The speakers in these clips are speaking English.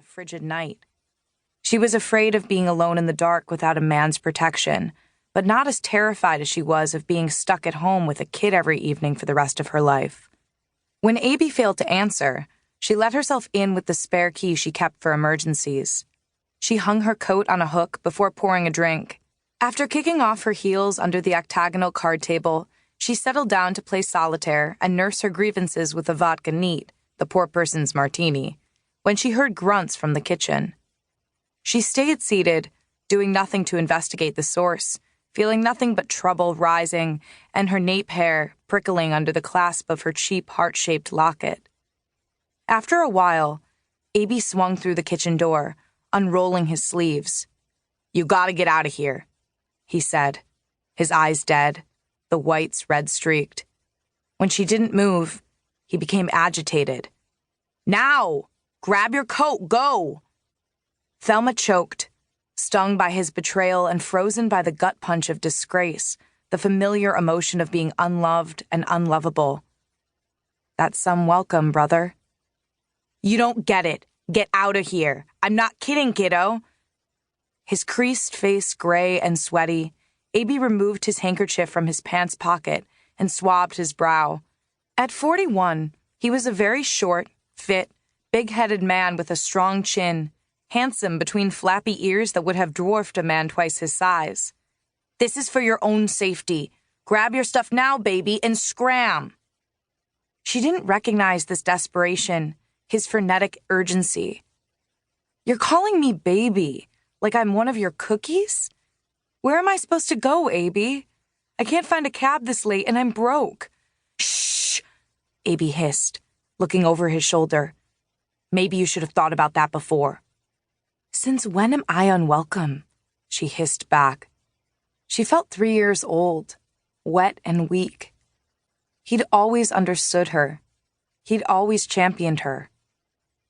frigid night. She was afraid of being alone in the dark without a man's protection, but not as terrified as she was of being stuck at home with a kid every evening for the rest of her life. When Abie failed to answer, she let herself in with the spare key she kept for emergencies. She hung her coat on a hook before pouring a drink. After kicking off her heels under the octagonal card table, she settled down to play solitaire and nurse her grievances with a vodka neat, the poor person's martini, when she heard grunts from the kitchen. She stayed seated, doing nothing to investigate the source, feeling nothing but trouble rising and her nape hair prickling under the clasp of her cheap heart-shaped locket. After a while, Abie swung through the kitchen door, unrolling his sleeves. "You gotta get out of here," he said, his eyes dead, the whites red-streaked. When she didn't move, he became agitated. "Now! Grab your coat, go!" Thelma choked, stung by his betrayal and frozen by the gut punch of disgrace, the familiar emotion of being unloved and unlovable. "That's some welcome, brother." "You don't get it. Get out of here. I'm not kidding, kiddo." His creased face gray and sweaty, Abie removed his handkerchief from his pants pocket and swabbed his brow. At 41, he was a very short, fit, big-headed man with a strong chin, handsome between flappy ears that would have dwarfed a man twice his size. "This is for your own safety. Grab your stuff now, baby, and scram." She didn't recognize this desperation, his frenetic urgency. "You're calling me baby, like I'm one of your cookies? Where am I supposed to go, Abie? I can't find a cab this late and I'm broke." "Shh," Abie hissed, looking over his shoulder. "Maybe you should have thought about that before." "Since when am I unwelcome?" she hissed back. She felt 3 years old, wet and weak. He'd always understood her. He'd always championed her.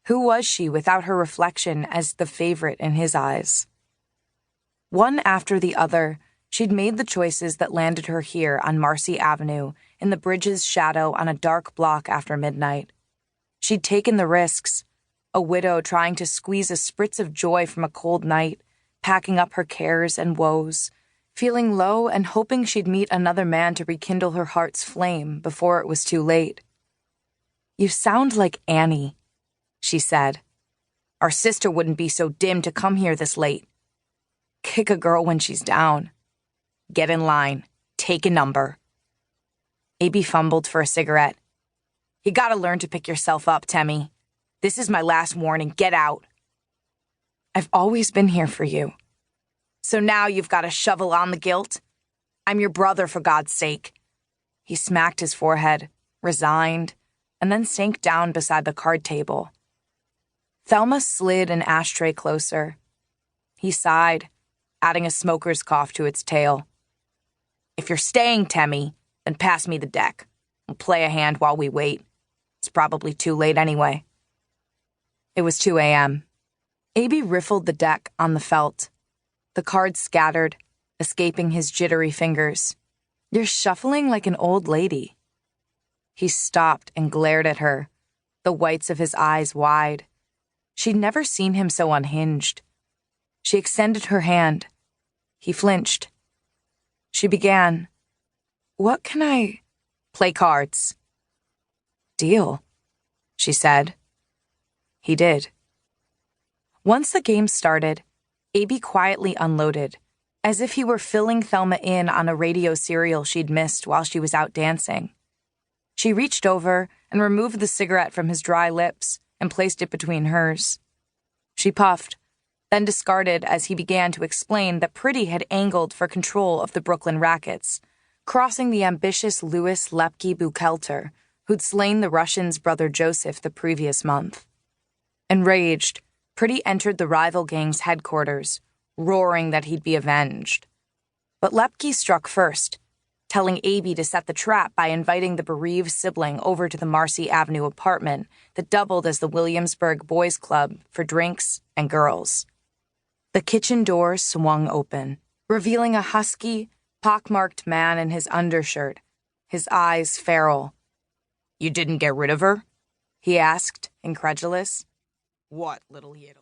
Who was she without her reflection as the favorite in his eyes? One after the other, she'd made the choices that landed her here on Marcy Avenue in the bridge's shadow on a dark block after midnight. She'd taken the risks, a widow trying to squeeze a spritz of joy from a cold night, packing up her cares and woes, feeling low and hoping she'd meet another man to rekindle her heart's flame before it was too late. "You sound like Annie," she said. "Our sister wouldn't be so dim to come here this late. Kick a girl when she's down. Get in line. Take a number." Abie fumbled for a cigarette. "You gotta learn to pick yourself up, Temmie. This is my last warning. Get out." "I've always been here for you." "So now you've got to shovel on the guilt? I'm your brother, for God's sake." He smacked his forehead, resigned, and then sank down beside the card table. Thelma slid an ashtray closer. He sighed, adding a smoker's cough to its tail. "If you're staying, Temmie, then pass me the deck. We'll play a hand while we wait. It's probably too late anyway." It was 2 a.m. Abie riffled the deck on the felt. The cards scattered, escaping his jittery fingers. "You're shuffling like an old lady." He stopped and glared at her, the whites of his eyes wide. She'd never seen him so unhinged. She extended her hand. He flinched. She began. "What can I—" "Play cards." "Deal," she said. He did. Once the game started, Abie quietly unloaded, as if he were filling Thelma in on a radio serial she'd missed while she was out dancing. She reached over and removed the cigarette from his dry lips and placed it between hers. She puffed, then discarded as he began to explain that Pretty had angled for control of the Brooklyn Rackets, crossing the ambitious Louis Lepke-Buchalter, who'd slain the Russian's brother Joseph the previous month. Enraged, Pretty entered the rival gang's headquarters, roaring that he'd be avenged. But Lepke struck first, telling Abie to set the trap by inviting the bereaved sibling over to the Marcy Avenue apartment that doubled as the Williamsburg Boys Club for drinks and girls. The kitchen door swung open, revealing a husky, pockmarked man in his undershirt, his eyes feral. "You didn't get rid of her?" he asked, incredulous. "What, little yiddle?"